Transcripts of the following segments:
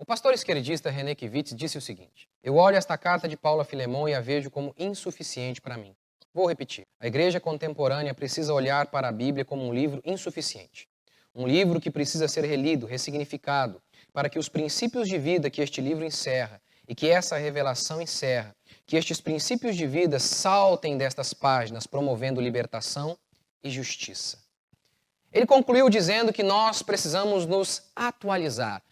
O pastor esquerdista René Kivitz disse o seguinte: eu olho esta carta de Paulo a Filemão e a vejo como insuficiente para mim. Vou repetir. A igreja contemporânea precisa olhar para a Bíblia como um livro insuficiente. Um livro que precisa ser relido, ressignificado, para que os princípios de vida que este livro encerra e que essa revelação encerra, que estes princípios de vida saltem destas páginas, promovendo libertação e justiça. Ele concluiu dizendo que nós precisamos nos atualizar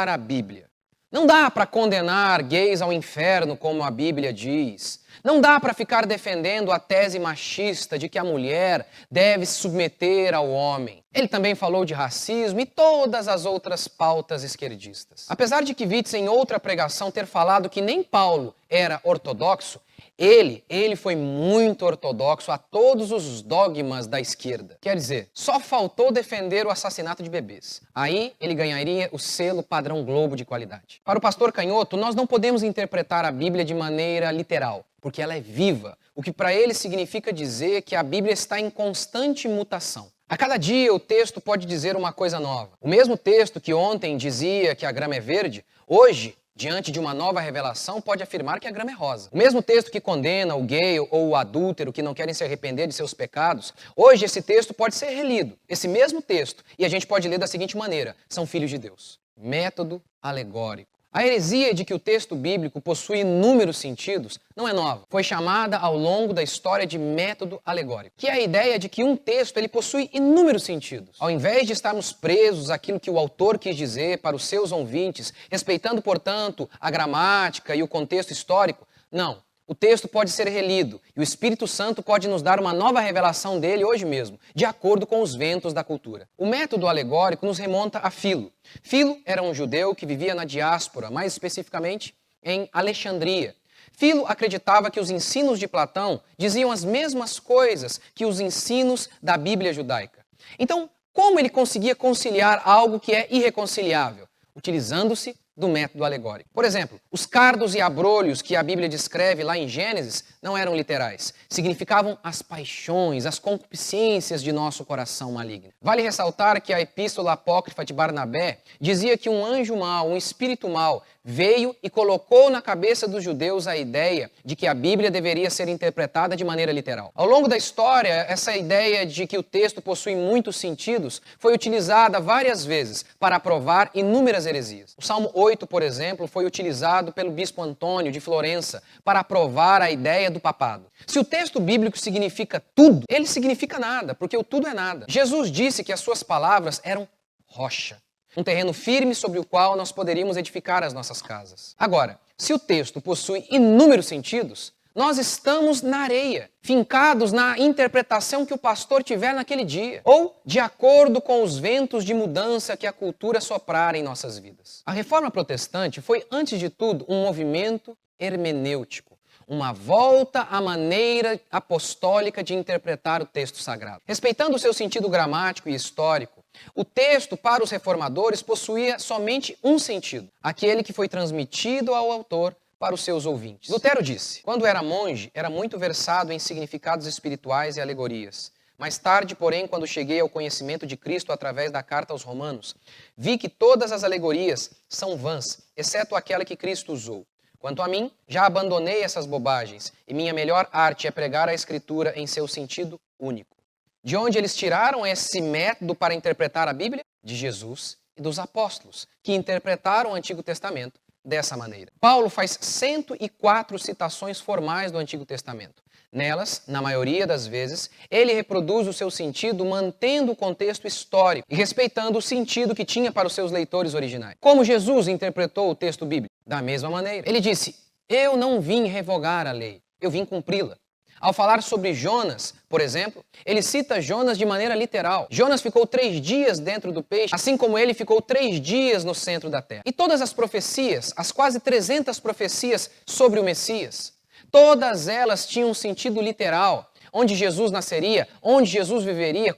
a Bíblia. Não dá para condenar gays ao inferno, como a Bíblia diz. Não dá para ficar defendendo a tese machista de que a mulher deve se submeter ao homem. Ele também falou de racismo e todas as outras pautas esquerdistas. Apesar de Kivitz, em outra pregação, ter falado que nem Paulo era ortodoxo, ele foi muito ortodoxo a todos os dogmas da esquerda. Quer dizer, só faltou defender o assassinato de bebês. Aí ele ganharia o selo padrão Globo de qualidade. Para o pastor Canhoto, nós não podemos interpretar a Bíblia de maneira literal, porque ela é viva, o que para ele significa dizer que a Bíblia está em constante mutação. A cada dia o texto pode dizer uma coisa nova. O mesmo texto que ontem dizia que a grama é verde, hoje, diante de uma nova revelação, pode afirmar que a grama é rosa. O mesmo texto que condena o gay ou o adúltero que não querem se arrepender de seus pecados, hoje esse texto pode ser relido. Esse mesmo texto, e a gente pode ler da seguinte maneira: são filhos de Deus. Método alegórico. A heresia de que o texto bíblico possui inúmeros sentidos não é nova. Foi chamada ao longo da história de método alegórico, que é a ideia de que um texto ele possui inúmeros sentidos. Ao invés de estarmos presos àquilo que o autor quis dizer para os seus ouvintes, respeitando, portanto, a gramática e o contexto histórico, não. O texto pode ser relido e o Espírito Santo pode nos dar uma nova revelação dele hoje mesmo, de acordo com os ventos da cultura. O método alegórico nos remonta a Filo. Filo era um judeu que vivia na diáspora, mais especificamente em Alexandria. Filo acreditava que os ensinos de Platão diziam as mesmas coisas que os ensinos da Bíblia judaica. Então, como ele conseguia conciliar algo que é irreconciliável? Utilizando-se do método alegórico. Por exemplo, os cardos e abrolhos que a Bíblia descreve lá em Gênesis não eram literais. Significavam as paixões, as concupiscências de nosso coração maligno. Vale ressaltar que a epístola apócrifa de Barnabé dizia que um anjo mau, um espírito mau, veio e colocou na cabeça dos judeus a ideia de que a Bíblia deveria ser interpretada de maneira literal. Ao longo da história, essa ideia de que o texto possui muitos sentidos foi utilizada várias vezes para aprovar inúmeras heresias. O Salmo 8, por exemplo, foi utilizado pelo bispo Antônio de Florença para aprovar a ideia do papado. Se o texto bíblico significa tudo, ele significa nada, porque o tudo é nada. Jesus disse que as suas palavras eram rocha. Um terreno firme sobre o qual nós poderíamos edificar as nossas casas. Agora, se o texto possui inúmeros sentidos, nós estamos na areia, fincados na interpretação que o pastor tiver naquele dia, ou de acordo com os ventos de mudança que a cultura soprar em nossas vidas. A Reforma Protestante foi, antes de tudo, um movimento hermenêutico, uma volta à maneira apostólica de interpretar o texto sagrado. Respeitando o seu sentido gramático e histórico, o texto, para os reformadores, possuía somente um sentido, aquele que foi transmitido ao autor para os seus ouvintes. Lutero disse: quando era monge, era muito versado em significados espirituais e alegorias. Mais tarde, porém, quando cheguei ao conhecimento de Cristo através da carta aos Romanos, vi que todas as alegorias são vãs, exceto aquela que Cristo usou. Quanto a mim, já abandonei essas bobagens, e minha melhor arte é pregar a Escritura em seu sentido único. De onde eles tiraram esse método para interpretar a Bíblia? De Jesus e dos apóstolos, que interpretaram o Antigo Testamento dessa maneira. Paulo faz 104 citações formais do Antigo Testamento. Nelas, na maioria das vezes, ele reproduz o seu sentido mantendo o contexto histórico e respeitando o sentido que tinha para os seus leitores originais. Como Jesus interpretou o texto bíblico? Da mesma maneira. Ele disse: eu não vim revogar a lei, eu vim cumpri-la. Ao falar sobre Jonas, por exemplo, ele cita Jonas de maneira literal. Jonas ficou 3 dias dentro do peixe, assim como ele ficou 3 dias no centro da terra. E todas as profecias, as quase 300 profecias sobre o Messias, todas elas tinham um sentido literal. Onde Jesus nasceria, onde Jesus viveria,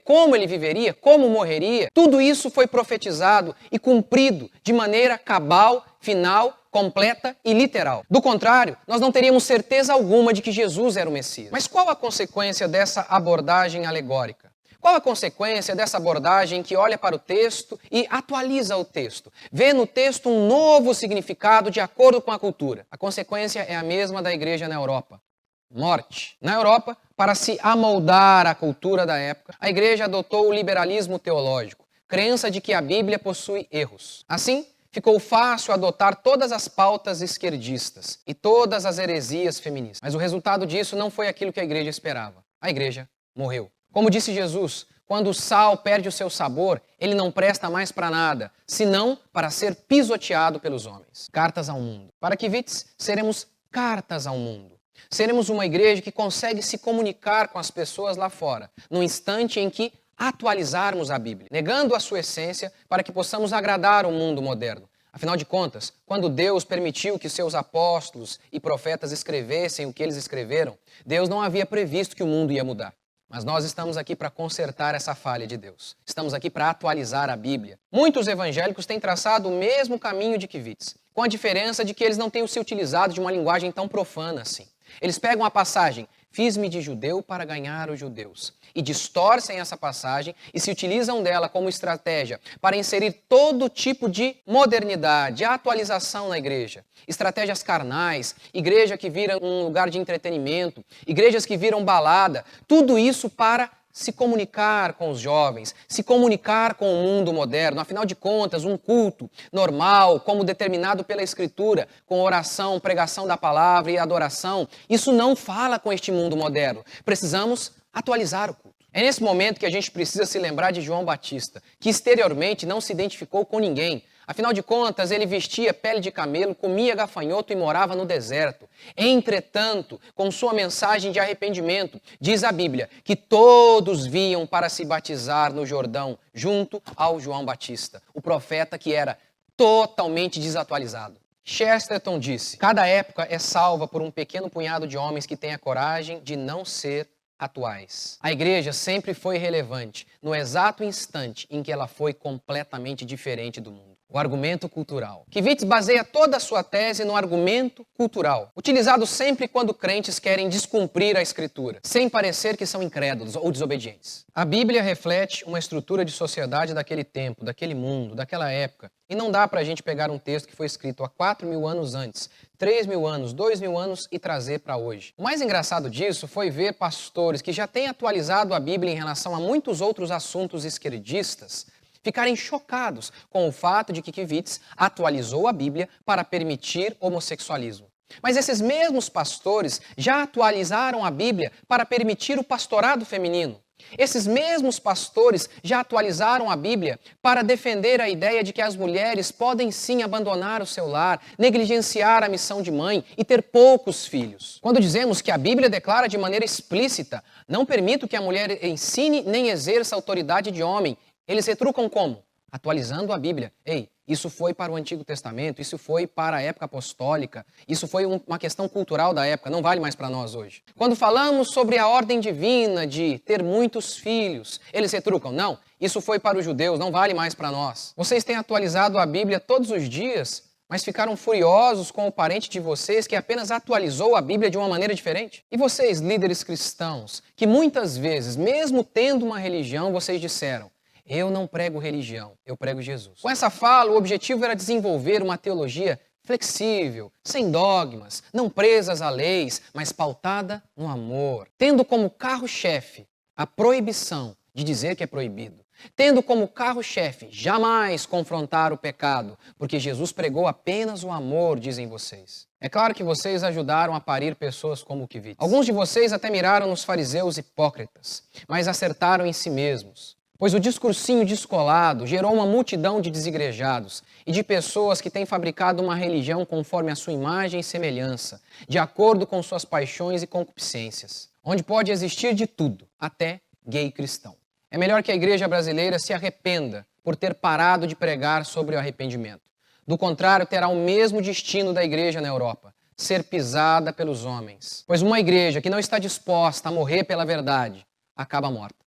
como morreria, tudo isso foi profetizado e cumprido de maneira cabal, final, completa e literal. Do contrário, nós não teríamos certeza alguma de que Jesus era o Messias. Mas qual a consequência dessa abordagem alegórica? Qual a consequência dessa abordagem que olha para o texto e atualiza o texto? Vê no texto um novo significado de acordo com a cultura. A consequência é a mesma da igreja na Europa. Morte. Na Europa, para se amoldar à cultura da época, a igreja adotou o liberalismo teológico, crença de que a Bíblia possui erros. Assim, ficou fácil adotar todas as pautas esquerdistas e todas as heresias feministas. Mas o resultado disso não foi aquilo que a igreja esperava. A igreja morreu. Como disse Jesus, quando o sal perde o seu sabor, ele não presta mais para nada, senão para ser pisoteado pelos homens. Cartas ao mundo. Para Kivitz, seremos cartas ao mundo. Seremos uma igreja que consegue se comunicar com as pessoas lá fora, no instante em que atualizarmos a Bíblia, negando a sua essência para que possamos agradar o mundo moderno. Afinal de contas, quando Deus permitiu que seus apóstolos e profetas escrevessem o que eles escreveram, Deus não havia previsto que o mundo ia mudar. Mas nós estamos aqui para consertar essa falha de Deus. Estamos aqui para atualizar a Bíblia. Muitos evangélicos têm traçado o mesmo caminho de Kivitz, com a diferença de que eles não têm se utilizado de uma linguagem tão profana assim. Eles pegam a passagem, fiz-me de judeu para ganhar os judeus, e distorcem essa passagem e se utilizam dela como estratégia para inserir todo tipo de modernidade, atualização na igreja. Estratégias carnais, igreja que vira um lugar de entretenimento, igrejas que viram balada, tudo isso para se comunicar com os jovens, se comunicar com o mundo moderno. Afinal de contas, um culto normal, como determinado pela Escritura, com oração, pregação da palavra e adoração, isso não fala com este mundo moderno. Precisamos atualizar o culto. É nesse momento que a gente precisa se lembrar de João Batista, que exteriormente não se identificou com ninguém. Afinal de contas, ele vestia pele de camelo, comia gafanhoto e morava no deserto. Entretanto, com sua mensagem de arrependimento, diz a Bíblia que todos vinham para se batizar no Jordão, junto ao João Batista, o profeta que era totalmente desatualizado. Chesterton disse: cada época é salva por um pequeno punhado de homens que têm a coragem de não ser atuais. A igreja sempre foi relevante no exato instante em que ela foi completamente diferente do mundo. O argumento cultural. Kivitz baseia toda a sua tese no argumento cultural, utilizado sempre quando crentes querem descumprir a Escritura, sem parecer que são incrédulos ou desobedientes. A Bíblia reflete uma estrutura de sociedade daquele tempo, daquele mundo, daquela época, e não dá para a gente pegar um texto que foi escrito há 4.000 anos antes, 3.000 anos, 2.000 anos e trazer para hoje. O mais engraçado disso foi ver pastores que já têm atualizado a Bíblia em relação a muitos outros assuntos esquerdistas ficarem chocados com o fato de que Kivitz atualizou a Bíblia para permitir homossexualismo. Mas esses mesmos pastores já atualizaram a Bíblia para permitir o pastorado feminino. Esses mesmos pastores já atualizaram a Bíblia para defender a ideia de que as mulheres podem sim abandonar o seu lar, negligenciar a missão de mãe e ter poucos filhos. Quando dizemos que a Bíblia declara de maneira explícita: não permito que a mulher ensine nem exerça autoridade de homem, eles retrucam como? Atualizando a Bíblia. Ei, isso foi para o Antigo Testamento, isso foi para a época apostólica, isso foi uma questão cultural da época, não vale mais para nós hoje. Quando falamos sobre a ordem divina de ter muitos filhos, eles retrucam, não, isso foi para os judeus, não vale mais para nós. Vocês têm atualizado a Bíblia todos os dias, mas ficaram furiosos com o parente de vocês que apenas atualizou a Bíblia de uma maneira diferente? E vocês, líderes cristãos, que muitas vezes, mesmo tendo uma religião, vocês disseram: eu não prego religião, eu prego Jesus. Com essa fala, o objetivo era desenvolver uma teologia flexível, sem dogmas, não presas a leis, mas pautada no amor. Tendo como carro-chefe a proibição de dizer que é proibido. Tendo como carro-chefe jamais confrontar o pecado, porque Jesus pregou apenas o amor, dizem vocês. É claro que vocês ajudaram a parir pessoas como Kivitz. Alguns de vocês até miraram nos fariseus hipócritas, mas acertaram em si mesmos. Pois o discursinho descolado gerou uma multidão de desigrejados e de pessoas que têm fabricado uma religião conforme a sua imagem e semelhança, de acordo com suas paixões e concupiscências, onde pode existir de tudo, até gay cristão. É melhor que a igreja brasileira se arrependa por ter parado de pregar sobre o arrependimento. Do contrário, terá o mesmo destino da igreja na Europa, ser pisada pelos homens. Pois uma igreja que não está disposta a morrer pela verdade, acaba morta.